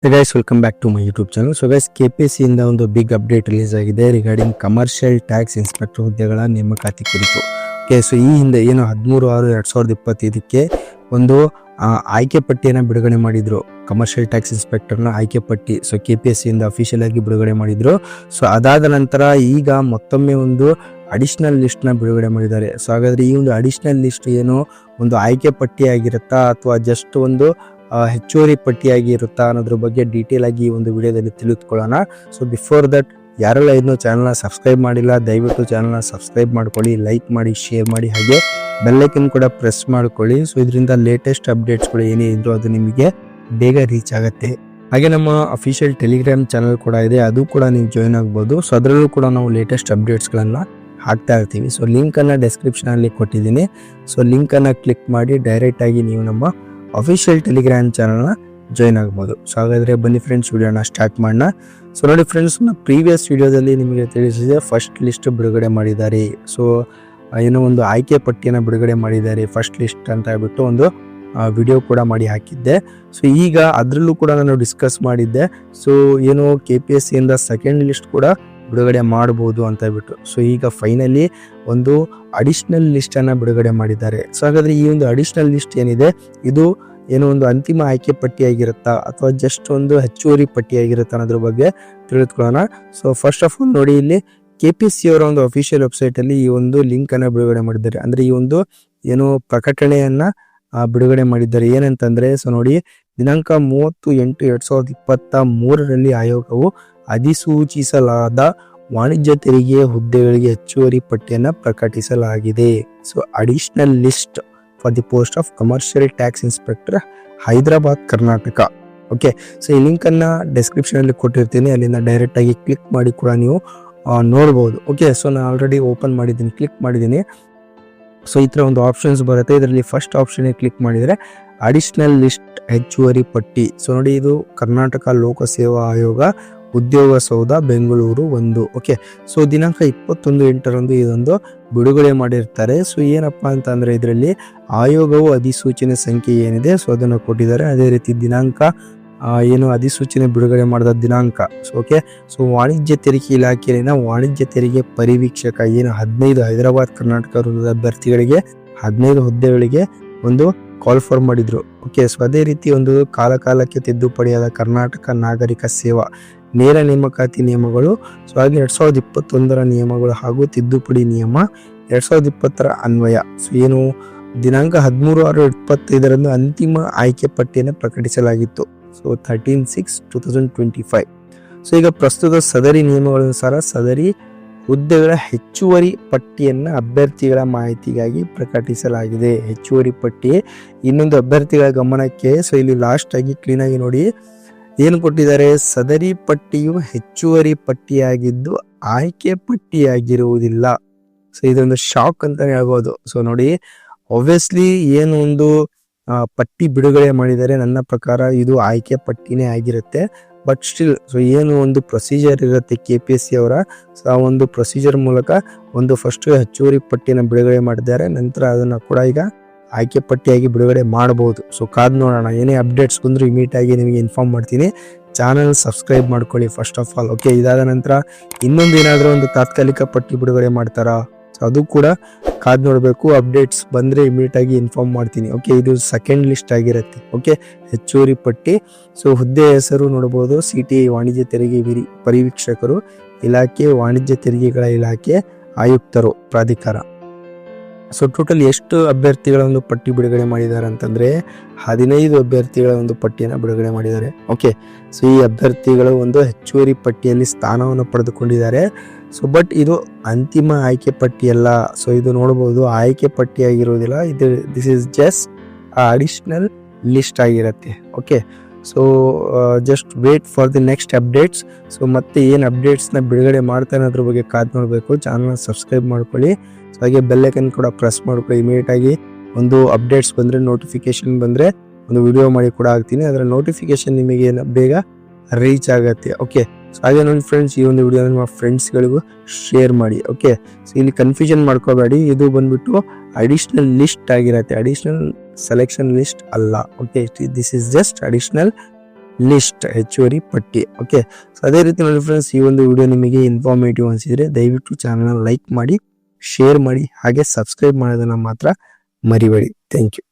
Hey guys, welcome back to my YouTube channel. So guys, KPSC ಇಂದ ಒಂದು big update release ಆಗಿದೆ regarding commercial tax inspector ಹುದ್ದೆಗಳ ನೇಮಕಾತಿ ಕುರಿತು. ಓಕೆ, ಸೊ ಈ ಹಿಂದೆ ಏನು 13/6/2025ಕ್ಕೆ ಒಂದು ಆಯ್ಕೆ ಪಟ್ಟಿಯನ್ನು ಬಿಡುಗಡೆ ಮಾಡಿದ್ರು. ಕಮರ್ಷಿಯಲ್ ಟ್ಯಾಕ್ಸ್ ಇನ್ಸ್ಪೆಕ್ಟರ್ನ ಆಯ್ಕೆ ಪಟ್ಟಿ ಸೊ KPSC ಇಂದ ಅಫಿಷಿಯಲ್ ಆಗಿ ಬಿಡುಗಡೆ ಮಾಡಿದ್ರು. ಸೊ ಅದಾದ ನಂತರ ಈಗ ಮತ್ತೊಮ್ಮೆ ಒಂದು ಅಡಿಷನಲ್ ಲಿಸ್ಟ್ ನ ಬಿಡುಗಡೆ ಮಾಡಿದ್ದಾರೆ. ಸೊ ಹಾಗಾದ್ರೆ ಈ ಒಂದು ಅಡಿಷನಲ್ ಲಿಸ್ಟ್ ಏನು ಒಂದು ಆಯ್ಕೆ ಪಟ್ಟಿ ಆಗಿರುತ್ತಾ ಅಥವಾ ಜಸ್ಟ್ ಒಂದು ಹೆಚ್ಚುವರಿ ಪಟ್ಟಿಯಾಗಿ ಇರುತ್ತಾ ಅನ್ನೋದ್ರ ಬಗ್ಗೆ ಡೀಟೇಲ್ ಆಗಿ ಈ ಒಂದು ವಿಡಿಯೋದಲ್ಲಿ ತಿಳಿದುಕೊಳ್ಳೋಣ. ಸೊ ಬಿಫೋರ್ ದಟ್ ಯಾರೆಲ್ಲ ಇನ್ನೂ ಚಾನಲ್ನ ಸಬ್ಸ್ಕ್ರೈಬ್ ಮಾಡಿಲ್ಲ, ದಯವಿಟ್ಟು ಚಾನಲ್ನ ಸಬ್ಸ್ಕ್ರೈಬ್ ಮಾಡ್ಕೊಳ್ಳಿ, ಲೈಕ್ ಮಾಡಿ, ಶೇರ್ ಮಾಡಿ, ಹಾಗೆ ಬೆಲ್ಲೈಕನ್ ಕೂಡ ಪ್ರೆಸ್ ಮಾಡ್ಕೊಳ್ಳಿ. ಸೊ ಇದರಿಂದ ಲೇಟೆಸ್ಟ್ ಅಪ್ಡೇಟ್ಸ್ಗಳು ಏನೇ ಇದ್ರು ಅದು ನಿಮಗೆ ಬೇಗ ರೀಚ್ ಆಗುತ್ತೆ. ಹಾಗೆ ನಮ್ಮ ಅಫಿಷಿಯಲ್ ಟೆಲಿಗ್ರಾಮ್ ಚಾನಲ್ ಕೂಡ ಇದೆ, ಅದು ಕೂಡ ನೀವು ಜಾಯ್ನ್ ಆಗ್ಬೋದು. ಸೊ ಅದರಲ್ಲೂ ಕೂಡ ನಾವು ಲೇಟೆಸ್ಟ್ ಅಪ್ಡೇಟ್ಸ್ಗಳನ್ನು ಹಾಕ್ತಾ ಇರ್ತೀವಿ. ಸೊ ಲಿಂಕನ್ನು ಡಿಸ್ಕ್ರಿಪ್ಷನಲ್ಲಿ ಕೊಟ್ಟಿದ್ದೀನಿ. ಸೊ ಲಿಂಕನ್ನು ಕ್ಲಿಕ್ ಮಾಡಿ ಡೈರೆಕ್ಟ್ ಆಗಿ ನೀವು ನಮ್ಮ ಅಫಿಷಿಯಲ್ ಟೆಲಿಗ್ರಾಮ್ ಚಾನಲ್ನ ಜಾಯ್ನ್ ಆಗ್ಬೋದು. ಸೊ ಹಾಗಾದರೆ ಬನ್ನಿ ಫ್ರೆಂಡ್ಸ್, ವಿಡಿಯೋನ ಸ್ಟಾರ್ಟ್ ಮಾಡೋಣ. ಸೊ ನೋಡಿ ಫ್ರೆಂಡ್ಸ್, ಪ್ರೀವಿಯಸ್ ವಿಡಿಯೋದಲ್ಲಿ ನಿಮಗೆ ತಿಳಿಸಿದೆ ಫಸ್ಟ್ ಲಿಸ್ಟ್ ಬಿಡುಗಡೆ ಮಾಡಿದ್ದಾರೆ. ಸೊ ಏನೋ ಒಂದು ಆಯ್ಕೆ ಪಟ್ಟಿಯನ್ನು ಬಿಡುಗಡೆ ಮಾಡಿದ್ದಾರೆ ಫಸ್ಟ್ ಲಿಸ್ಟ್ ಅಂತ ಹೇಳ್ಬಿಟ್ಟು ಒಂದು ವಿಡಿಯೋ ಕೂಡ ಮಾಡಿ ಹಾಕಿದ್ದೆ. ಸೊ ಈಗ ಅದರಲ್ಲೂ ಕೂಡ ನಾನು ಡಿಸ್ಕಸ್ ಮಾಡಿದ್ದೆ. ಸೊ ಏನು KPSC ಇಂದ ಸೆಕೆಂಡ್ ಲಿಸ್ಟ್ ಕೂಡ ಬಿಡುಗಡೆ ಮಾಡಬಹುದು ಅಂತ ಹೇಳ್ಬಿಟ್ಟು. ಸೊ ಈಗ ಫೈನಲಿ ಒಂದು ಅಡಿಷನಲ್ ಲಿಸ್ಟ್ ಅನ್ನ ಬಿಡುಗಡೆ ಮಾಡಿದ್ದಾರೆ. ಸೊ ಹಾಗಾದ್ರೆ ಈ ಒಂದು ಅಡಿಷನಲ್ ಲಿಸ್ಟ್ ಏನಿದೆ ಇದು ಏನೋ ಒಂದು ಅಂತಿಮ ಆಯ್ಕೆ ಪಟ್ಟಿಯಾಗಿರುತ್ತಾ ಅಥವಾ ಜಸ್ಟ್ ಒಂದು ಹೆಚ್ಚುವರಿ ಪಟ್ಟಿಯಾಗಿರುತ್ತಾ ಅನ್ನೋದ್ರ ಬಗ್ಗೆ ತಿಳಿದುಕೊಳ್ಳೋಣ. ಸೊ ಫಸ್ಟ್ ಆಫ್ ಆಲ್ ನೋಡಿ, ಇಲ್ಲಿ KPSC ಅವರ ಒಂದು ಅಫಿಷಿಯಲ್ ವೆಬ್ಸೈಟ್ ಅಲ್ಲಿ ಈ ಒಂದು ಲಿಂಕ್ ಅನ್ನ ಬಿಡುಗಡೆ ಮಾಡಿದ್ದಾರೆ. ಅಂದ್ರೆ ಈ ಒಂದು ಏನು ಪ್ರಕಟಣೆಯನ್ನ ಬಿಡುಗಡೆ ಮಾಡಿದ್ದಾರೆ. ಏನಂತಂದ್ರೆ, ಸೊ ನೋಡಿ, ದಿನಾಂಕ 30/8/2023 ಆಯೋಗವು ಅಧಿಸೂಚಿಸಲಾದ ವಾಣಿಜ್ಯ ತೆರಿಗೆ ಹುದ್ದೆಗಳಿಗೆ ಹೆಚ್ಚುವರಿ ಪಟ್ಟಿಯನ್ನು ಪ್ರಕಟಿಸಲಾಗಿದೆ. So additional list for the post of commercial tax inspector, Hyderabad, Karnataka. Okay, so ಈ ಲಿಂಕ್ ಅನ್ನ ಡಿಸ್ಕ್ರಿಪ್ಷನ್ ಅಲ್ಲಿ ಕೊಟ್ಟಿರ್ತೀನಿ, ಅಲ್ಲಿಂದ ಡೈರೆಕ್ಟ್ ಆಗಿ ಕ್ಲಿಕ್ ಮಾಡಿ ಕೂಡ ನೀವು ನೋಡಬಹುದು. ಓಕೆ, ಸೊ ನಾನು ಆಲ್ರೆಡಿ ಓಪನ್ ಮಾಡಿದ್ದೀನಿ, ಕ್ಲಿಕ್ ಮಾಡಿದ್ದೀನಿ. ಸೊ ಈ ತರ ಒಂದು ಆಪ್ಷನ್ಸ್ ಬರುತ್ತೆ. ಇದರಲ್ಲಿ ಫಸ್ಟ್ ಆಪ್ಷನ್ ಕ್ಲಿಕ್ ಮಾಡಿದರೆ ಅಡಿಷನಲ್ ಲಿಸ್ಟ್ ಹೆಚ್ಚುವರಿ ಪಟ್ಟಿ. ಸೊ ನೋಡಿ, ಇದು ಕರ್ನಾಟಕ ಲೋಕಸೇವಾ ಆಯೋಗ, ಉದ್ಯೋಗ ಸೌಧ, ಬೆಂಗಳೂರು 1. ಓಕೆ, ಸೊ ದಿನಾಂಕ 21/8 ಇದೊಂದು ಬಿಡುಗಡೆ ಮಾಡಿರ್ತಾರೆ. ಸೊ ಏನಪ್ಪಾ ಅಂತ ಅಂದ್ರೆ, ಇದರಲ್ಲಿ ಆಯೋಗವು ಅಧಿಸೂಚನೆ ಸಂಖ್ಯೆ ಏನಿದೆ ಸೊ ಅದನ್ನು ಕೊಟ್ಟಿದ್ದಾರೆ. ಅದೇ ರೀತಿ ದಿನಾಂಕ ಏನು ಅಧಿಸೂಚನೆ ಬಿಡುಗಡೆ ಮಾಡಿದ ದಿನಾಂಕ. ಸೊ ಓಕೆ, ಸೊ ವಾಣಿಜ್ಯ ತೆರಿಗೆ ಇಲಾಖೆಯಲ್ಲಿನ ವಾಣಿಜ್ಯ ತೆರಿಗೆ ಪರಿವೀಕ್ಷಕ ಏನು 15 ಹೈದರಾಬಾದ್ ಕರ್ನಾಟಕ ವೃತ್ತದ ಅಭ್ಯರ್ಥಿಗಳಿಗೆ 15 ಹುದ್ದೆಗಳಿಗೆ ಒಂದು ಕಾಲ್ ಫಾರ್ ಮಾಡಿದ್ರು. ಓಕೆ, ಸೊ ಅದೇ ರೀತಿ ಒಂದು ಕಾಲಕಾಲಕ್ಕೆ ತಿದ್ದುಪಡಿಯಾದ ಕರ್ನಾಟಕ ನಾಗರಿಕ ಸೇವಾ ನೇರ ನೇಮಕಾತಿ ನಿಯಮಗಳು, ಸೊ ಹಾಗೆ 2021 ನಿಯಮಗಳು ಹಾಗೂ ತಿದ್ದುಪಡಿ ನಿಯಮ 2020 ಅನ್ವಯ. ಸೊ ಏನು ದಿನಾಂಕ 13/6/2025 ಅಂತಿಮ ಆಯ್ಕೆ ಪಟ್ಟಿಯನ್ನು ಪ್ರಕಟಿಸಲಾಗಿತ್ತು. ಸೊ 13/6/2025. ಸೊ ಈಗ ಪ್ರಸ್ತುತ ಸದರಿ ನಿಯಮಗಳನುಸಾರ ಸದರಿ ಹುದ್ದೆಗಳ ಹೆಚ್ಚುವರಿ ಪಟ್ಟಿಯನ್ನು ಅಭ್ಯರ್ಥಿಗಳ ಮಾಹಿತಿಗಾಗಿ ಪ್ರಕಟಿಸಲಾಗಿದೆ. ಹೆಚ್ಚುವರಿ ಪಟ್ಟಿ ಇನ್ನೊಂದು ಅಭ್ಯರ್ಥಿಗಳ ಗಮನಕ್ಕೆ. ಸೊ ಇಲ್ಲಿ ಲಾಸ್ಟ್ ಆಗಿ ಕ್ಲೀನ್ ಆಗಿ ನೋಡಿ ಏನು ಕೊಟ್ಟಿದ್ದಾರೆ, ಸದರಿ ಪಟ್ಟಿಯು ಹೆಚ್ಚುವರಿ ಪಟ್ಟಿಯಾಗಿದ್ದು ಆಯ್ಕೆ ಪಟ್ಟಿಯಾಗಿರುವುದಿಲ್ಲ. ಸೊ ಇದೊಂದು ಶಾಕ್ ಅಂತ ಹೇಳ್ಬೋದು. ಸೊ ನೋಡಿ, ಆಬ್ವಿಯಸ್ಲಿ ಏನು ಒಂದು ಪಟ್ಟಿ ಬಿಡುಗಡೆ ಮಾಡಿದರೆ ನನ್ನ ಪ್ರಕಾರ ಇದು ಆಯ್ಕೆ ಪಟ್ಟಿನೇ ಆಗಿರುತ್ತೆ. ಬಟ್ ಸ್ಟಿಲ್, ಸೊ ಏನು ಒಂದು ಪ್ರೊಸೀಜರ್ ಇರುತ್ತೆ KPSC ಅವರ, ಸೊ ಆ ಒಂದು ಪ್ರೊಸೀಜರ್ ಮೂಲಕ ಒಂದು ಫಸ್ಟ್ ಹೆಚ್ಚುವರಿ ಪಟ್ಟಿಯನ್ನು ಬಿಡುಗಡೆ ಮಾಡಿದ್ದಾರೆ. ನಂತರ ಅದನ್ನ ಕೂಡ ಈಗ ಆಯ್ಕೆ ಪಟ್ಟಿಯಾಗಿ ಬಿಡುಗಡೆ ಮಾಡಬಹುದು. ಸೊ ಕಾದ್ ನೋಡೋಣ, ಏನೇ ಅಪ್ಡೇಟ್ಸ್ ಬಂದ್ರು ಇಮಿಡಿಯೇಟ್ ಆಗಿ ನಿಮಗೆ ಇನ್ಫಾರ್ಮ್ ಮಾಡ್ತೀನಿ. ಚಾನಲ್ ಸಬ್ಸ್ಕ್ರೈಬ್ ಮಾಡ್ಕೊಳ್ಳಿ ಫಸ್ಟ್ ಆಫ್ ಆಲ್. ಓಕೆ, ಇದಾದ ನಂತರ ಇನ್ನೊಂದು ಏನಾದರೂ ಒಂದು ತಾತ್ಕಾಲಿಕ ಪಟ್ಟಿ ಬಿಡುಗಡೆ ಮಾಡ್ತಾರಾ, ಸೊ ಅದು ಕೂಡ ಕಾದ್ ನೋಡಬೇಕು. ಅಪ್ಡೇಟ್ಸ್ ಬಂದ್ರೆ ಇಮಿಡಿಯೇಟ್ ಆಗಿ ಇನ್ಫಾರ್ಮ್ ಮಾಡ್ತೀನಿ. ಓಕೆ, ಇದು ಸೆಕೆಂಡ್ ಲಿಸ್ಟ್ ಆಗಿರುತ್ತೆ. ಓಕೆ, ಹೆಚ್ಚುವರಿ ಪಟ್ಟಿ. ಸೊ ಹುದ್ದೆ ಹೆಸರು ನೋಡಬಹುದು, CTI ವಾಣಿಜ್ಯ ತೆರಿಗೆ ಪರಿವೀಕ್ಷಕರು, ಇಲಾಖೆ ವಾಣಿಜ್ಯ ತೆರಿಗೆಗಳ ಇಲಾಖೆ ಆಯುಕ್ತರು, ಪ್ರಾಧಿಕಾರ. ಸೊ ಟೋಟಲ್ ಎಷ್ಟು ಅಭ್ಯರ್ಥಿಗಳ ಒಂದು ಪಟ್ಟಿ ಬಿಡುಗಡೆ ಮಾಡಿದ್ದಾರೆ ಅಂತಂದ್ರೆ 15 ಅಭ್ಯರ್ಥಿಗಳ ಒಂದು ಪಟ್ಟಿಯನ್ನು ಬಿಡುಗಡೆ ಮಾಡಿದ್ದಾರೆ. ಓಕೆ, ಸೊ ಈ ಅಭ್ಯರ್ಥಿಗಳು ಒಂದು ಹೆಚ್ಚುವರಿ ಪಟ್ಟಿಯಲ್ಲಿ ಸ್ಥಾನವನ್ನು ಪಡೆದುಕೊಂಡಿದ್ದಾರೆ. ಸೊ ಬಟ್ ಇದು ಅಂತಿಮ ಆಯ್ಕೆ ಪಟ್ಟಿಯಲ್ಲ. ಸೊ ಇದು ನೋಡಬಹುದು ಆಯ್ಕೆ ಪಟ್ಟಿ ಆಗಿರುವುದಿಲ್ಲ, ಇದು this is just additional list ಆಗಿರುತ್ತೆ. Okay, so just wait for the next updates. So ಮತ್ತೆ ಏನು ಅಪ್ಡೇಟ್ಸ್ನ ಬಿಡುಗಡೆ ಮಾಡ್ತಾನೆ ಅದ್ರ ಬಗ್ಗೆ ಕಾದ್ ನೋಡಬೇಕು. ಚಾನಲ್ನ ಸಬ್ಸ್ಕ್ರೈಬ್ ಮಾಡ್ಕೊಳ್ಳಿ. ಸೊ ಹಾಗೆ ಬೆಲ್ಲೈಕನ್ ಕೂಡ ಪ್ರೆಸ್ ಮಾಡ್ಕೊಳ್ಳಿ. ಇಮಿಡಿಯೇಟ್ ಆಗಿ ಒಂದು ಅಪ್ಡೇಟ್ಸ್ ಬಂದರೆ, ನೋಟಿಫಿಕೇಶನ್ ಬಂದರೆ ಒಂದು ವಿಡಿಯೋ ಮಾಡಿ ಕೂಡ ಹಾಕ್ತೀನಿ. ಅದರ ನೋಟಿಫಿಕೇಶನ್ ನಿಮಗೆ ಬೇಗ ರೀಚ್ ಆಗುತ್ತೆ. ಓಕೆ, ಸೊ ಹಾಗೆ ನೋಡಿ ಫ್ರೆಂಡ್ಸ್, ಈ ಒಂದು ವಿಡಿಯೋ ನಿಮ್ಮ ಫ್ರೆಂಡ್ಸ್ಗಳಿಗೂ ಶೇರ್ ಮಾಡಿ. ಓಕೆ, ಸೊ ಇಲ್ಲಿ ಕನ್ಫ್ಯೂಷನ್ ಮಾಡ್ಕೋಬೇಡಿ, ಇದು ಬಂದ್ಬಿಟ್ಟು ಅಡಿಷನಲ್ ಲಿಸ್ಟ್ ಆಗಿರುತ್ತೆ, ಅಡಿಷನಲ್ ಸೆಲೆಕ್ಷನ್ ಲಿಸ್ಟ್ ಅಲ್ಲ. Okay, this is just additional list, ಹೆಚ್ಚುವರಿ ಪಟ್ಟಿ. ಓಕೆ, ಸೊ ಅದೇ ರೀತಿ ನೋಡಿ ಫ್ರೆಂಡ್ಸ್, ಈ ಒಂದು ವಿಡಿಯೋ ನಿಮಗೆ ಇನ್ಫಾರ್ಮೇಟಿವ್ ಅನಿಸಿದ್ರೆ ದಯವಿಟ್ಟು ಚಾನಲ್ ಲೈಕ್ ಮಾಡಿ, ಶೇರ್ ಮಾಡಿ, ಹಾಗೆ ಸಬ್ಸ್ಕ್ರೈಬ್ ಮಾಡೋದನ್ನ ಮಾತ್ರ ಮರಿಬೇಡಿ. Thank you.